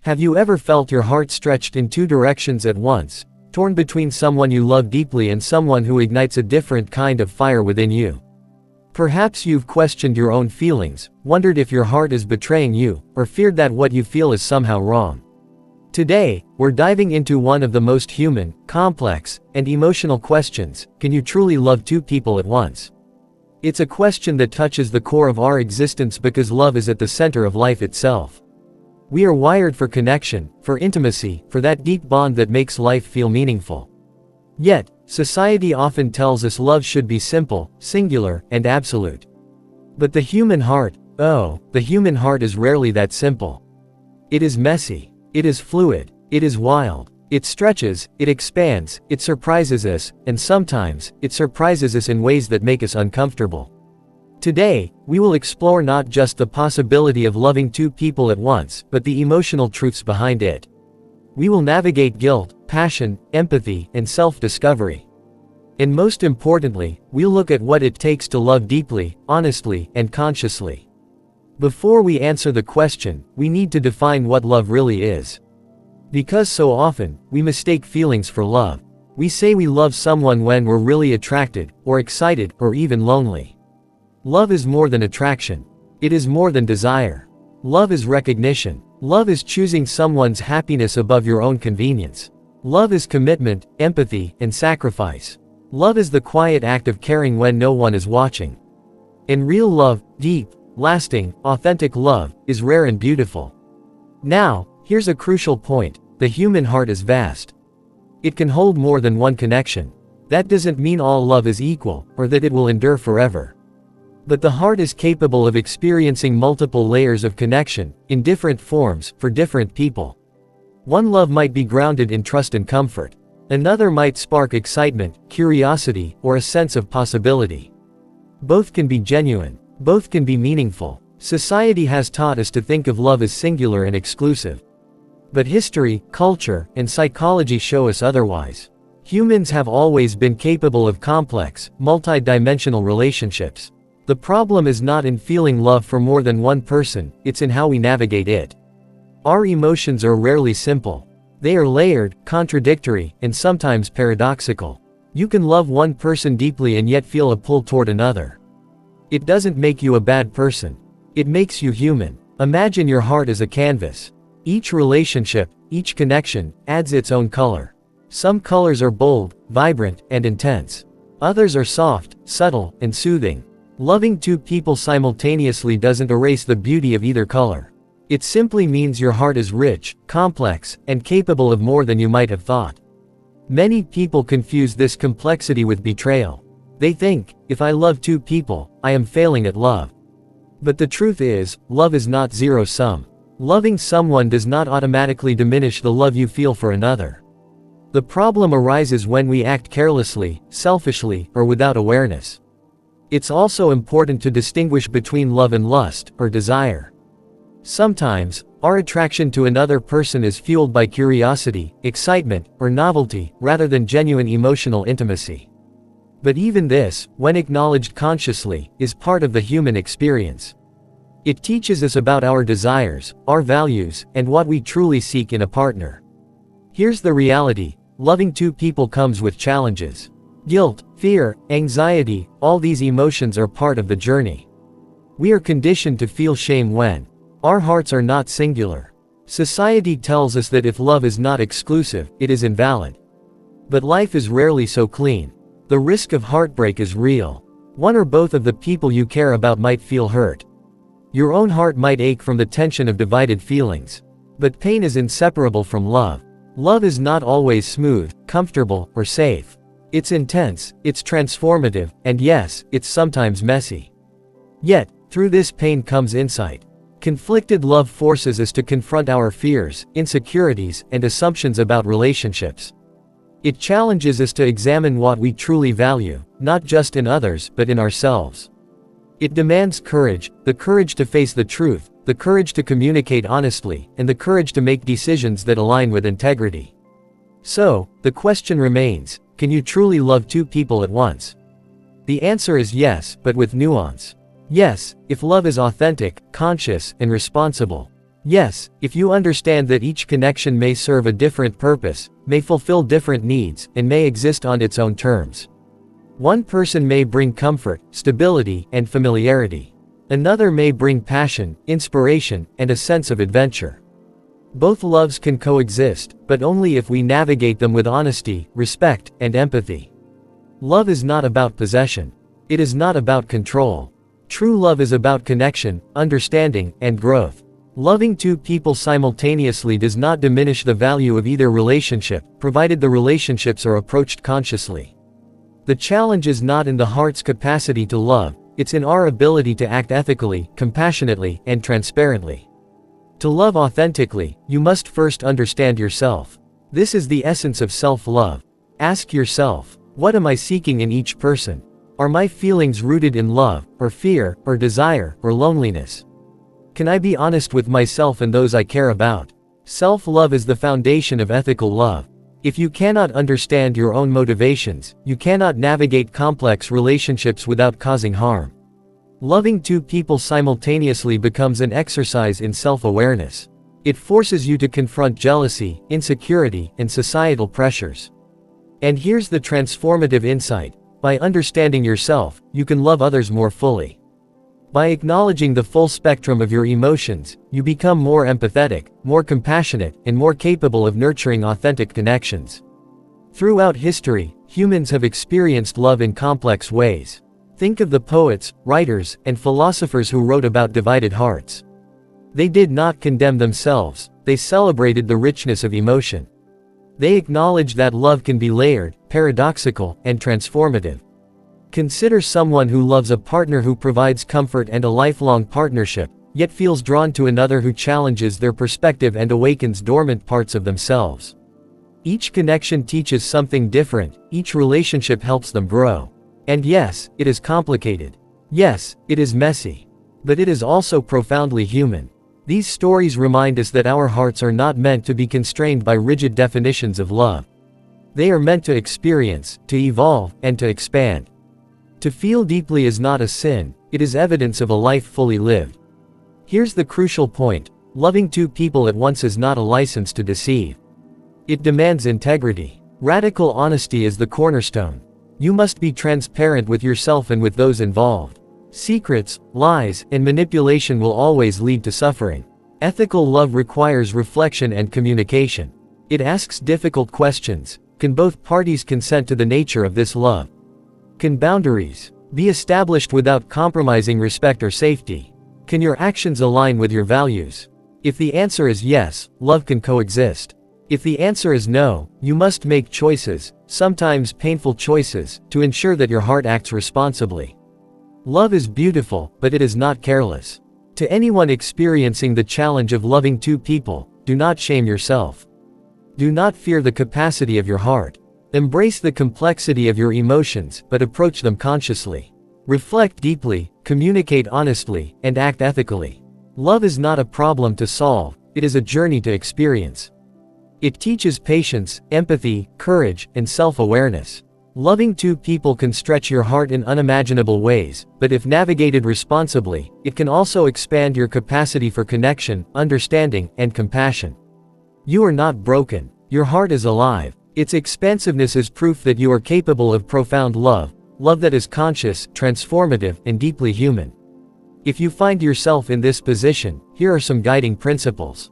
Have you ever felt your heart stretched in two directions at once, torn between someone you love deeply and someone who ignites a different kind of fire within you? Perhaps you've questioned your own feelings, wondered if your heart is betraying you, or feared that what you feel is somehow wrong. Today, we're diving into one of the most human, complex, and emotional questions: can you truly love two people at once? It's a question that touches the core of our existence because love is at the center of life itself. We are wired for connection, for intimacy, for that deep bond that makes life feel meaningful. Yet, society often tells us love should be simple, singular, and absolute. But the human heart is rarely that simple. It is messy, it is fluid, it is wild, it stretches, it expands, it surprises us, and sometimes, it surprises us in ways that make us uncomfortable. Today, we will explore not just the possibility of loving two people at once, but the emotional truths behind it. We will navigate guilt, passion, empathy, and self-discovery. And most importantly, we'll look at what it takes to love deeply, honestly, and consciously. Before we answer the question, we need to define what love really is. Because so often, we mistake feelings for love. We say we love someone when we're really attracted, or excited, or even lonely. Love is more than attraction. It is more than desire. Love is recognition. Love is choosing someone's happiness above your own convenience. Love is commitment, empathy, and sacrifice. Love is the quiet act of caring when no one is watching. And real love, deep, lasting, authentic love, is rare and beautiful. Now, here's a crucial point: the human heart is vast. It can hold more than one connection. That doesn't mean all love is equal, or that it will endure forever. But the heart is capable of experiencing multiple layers of connection, in different forms, for different people. One love might be grounded in trust and comfort. Another might spark excitement, curiosity, or a sense of possibility. Both can be genuine. Both can be meaningful. Society has taught us to think of love as singular and exclusive. But history, culture, and psychology show us otherwise. Humans have always been capable of complex, multi-dimensional relationships. The problem is not in feeling love for more than one person, it's in how we navigate it. Our emotions are rarely simple. They are layered, contradictory, and sometimes paradoxical. You can love one person deeply and yet feel a pull toward another. It doesn't make you a bad person. It makes you human. Imagine your heart as a canvas. Each relationship, each connection, adds its own color. Some colors are bold, vibrant, and intense. Others are soft, subtle, and soothing. Loving two people simultaneously doesn't erase the beauty of either color. It simply means your heart is rich, complex, and capable of more than you might have thought. Many people confuse this complexity with betrayal. They think, if I love two people, I am failing at love. But the truth is, love is not zero-sum. Loving someone does not automatically diminish the love you feel for another. The problem arises when we act carelessly, selfishly, or without awareness. It's also important to distinguish between love and lust, or desire. Sometimes, our attraction to another person is fueled by curiosity, excitement, or novelty, rather than genuine emotional intimacy. But even this, when acknowledged consciously, is part of the human experience. It teaches us about our desires, our values, and what we truly seek in a partner. Here's the reality: loving two people comes with challenges. Guilt, fear, anxiety, all these emotions are part of the journey. We are conditioned to feel shame when our hearts are not singular. Society tells us that if love is not exclusive, it is invalid. But life is rarely so clean. The risk of heartbreak is real. One or both of the people you care about might feel hurt. Your own heart might ache from the tension of divided feelings. But pain is inseparable from love. Love is not always smooth, comfortable, or safe. It's intense, it's transformative, and yes, it's sometimes messy. Yet, through this pain comes insight. Conflicted love forces us to confront our fears, insecurities, and assumptions about relationships. It challenges us to examine what we truly value, not just in others, but in ourselves. It demands courage, the courage to face the truth, the courage to communicate honestly, and the courage to make decisions that align with integrity. So, the question remains: can you truly love two people at once? The answer is yes, but with nuance. Yes, if love is authentic, conscious, and responsible. Yes, if you understand that each connection may serve a different purpose, may fulfill different needs, and may exist on its own terms. One person may bring comfort, stability, and familiarity. Another may bring passion, inspiration, and a sense of adventure. Both loves can coexist, but only if we navigate them with honesty, respect, and empathy. Love is not about possession. It is not about control. True love is about connection, understanding, and growth. Loving two people simultaneously does not diminish the value of either relationship, provided the relationships are approached consciously. The challenge is not in the heart's capacity to love, it's in our ability to act ethically, compassionately, and transparently. To love authentically, you must first understand yourself. This is the essence of self-love. Ask yourself, what am I seeking in each person? Are my feelings rooted in love, or fear, or desire, or loneliness? Can I be honest with myself and those I care about? Self-love is the foundation of ethical love. If you cannot understand your own motivations, you cannot navigate complex relationships without causing harm. Loving two people simultaneously becomes an exercise in self-awareness. It forces you to confront jealousy, insecurity, and societal pressures. And here's the transformative insight. By understanding yourself, you can love others more fully. By acknowledging the full spectrum of your emotions, you become more empathetic, more compassionate, and more capable of nurturing authentic connections. Throughout history, humans have experienced love in complex ways. Think of the poets, writers, and philosophers who wrote about divided hearts. They did not condemn themselves, they celebrated the richness of emotion. They acknowledged that love can be layered, paradoxical, and transformative. Consider someone who loves a partner who provides comfort and a lifelong partnership, yet feels drawn to another who challenges their perspective and awakens dormant parts of themselves. Each connection teaches something different, each relationship helps them grow. And yes, it is complicated. Yes, it is messy. But it is also profoundly human. These stories remind us that our hearts are not meant to be constrained by rigid definitions of love. They are meant to experience, to evolve, and to expand. To feel deeply is not a sin, it is evidence of a life fully lived. Here's the crucial point: loving two people at once is not a license to deceive. It demands integrity. Radical honesty is the cornerstone. You must be transparent with yourself and with those involved. Secrets, lies, and manipulation will always lead to suffering. Ethical love requires reflection and communication. It asks difficult questions. Can both parties consent to the nature of this love? Can boundaries be established without compromising respect or safety? Can your actions align with your values? If the answer is yes, love can coexist. If the answer is no, you must make choices, sometimes painful choices, to ensure that your heart acts responsibly. Love is beautiful, but it is not careless. To anyone experiencing the challenge of loving two people, do not shame yourself. Do not fear the capacity of your heart. Embrace the complexity of your emotions, but approach them consciously. Reflect deeply, communicate honestly, and act ethically. Love is not a problem to solve, it is a journey to experience. It teaches patience, empathy, courage, and self-awareness. Loving two people can stretch your heart in unimaginable ways, but if navigated responsibly, it can also expand your capacity for connection, understanding, and compassion. You are not broken. Your heart is alive. Its expansiveness is proof that you are capable of profound love, love that is conscious, transformative, and deeply human. If you find yourself in this position, here are some guiding principles.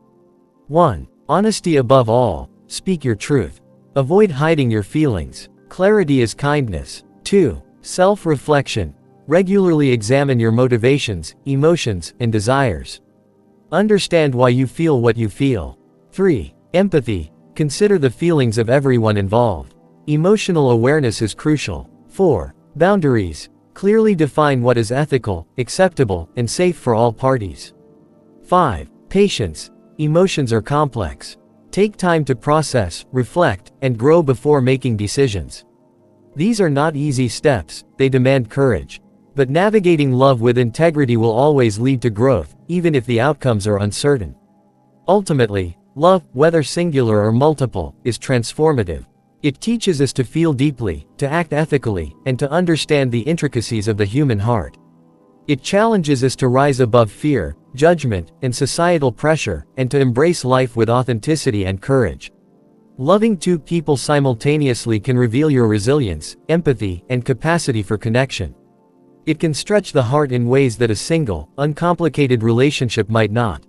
1. Honesty above all. Speak your truth. Avoid hiding your feelings. Clarity is kindness. 2. Self-reflection. Regularly examine your motivations, emotions, and desires. Understand why you feel what you feel. 3. Empathy. Consider the feelings of everyone involved. Emotional awareness is crucial. 4. Boundaries. Clearly define what is ethical, acceptable, and safe for all parties. 5. Patience. Emotions are complex. Take time to process, reflect, and grow before making decisions. These are not easy steps, they demand courage. But navigating love with integrity will always lead to growth, even if the outcomes are uncertain. Ultimately, love, whether singular or multiple, is transformative. It teaches us to feel deeply, to act ethically, and to understand the intricacies of the human heart. It challenges us to rise above fear, judgment, and societal pressure, and to embrace life with authenticity and courage. Loving two people simultaneously can reveal your resilience, empathy, and capacity for connection. It can stretch the heart in ways that a single, uncomplicated relationship might not.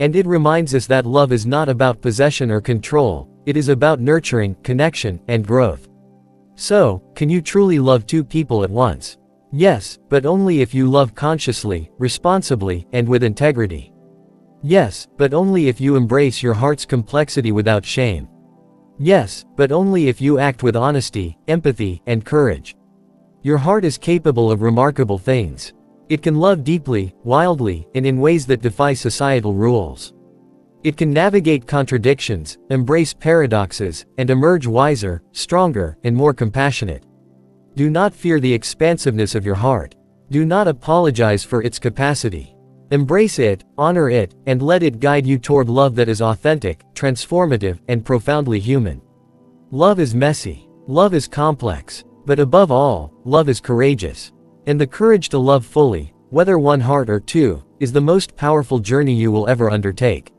And it reminds us that love is not about possession or control, it is about nurturing, connection, and growth. So, can you truly love two people at once? Yes, but only if you love consciously, responsibly, and with integrity. Yes, but only if you embrace your heart's complexity without shame. Yes, but only if you act with honesty, empathy, and courage. Your heart is capable of remarkable things. It can love deeply, wildly, and in ways that defy societal rules. It can navigate contradictions, embrace paradoxes, and emerge wiser, stronger, and more compassionate. Do not fear the expansiveness of your heart. Do not apologize for its capacity. Embrace it, honor it, and let it guide you toward love that is authentic, transformative, and profoundly human. Love is messy. Love is complex. But above all, love is courageous. And the courage to love fully, whether one heart or two, is the most powerful journey you will ever undertake.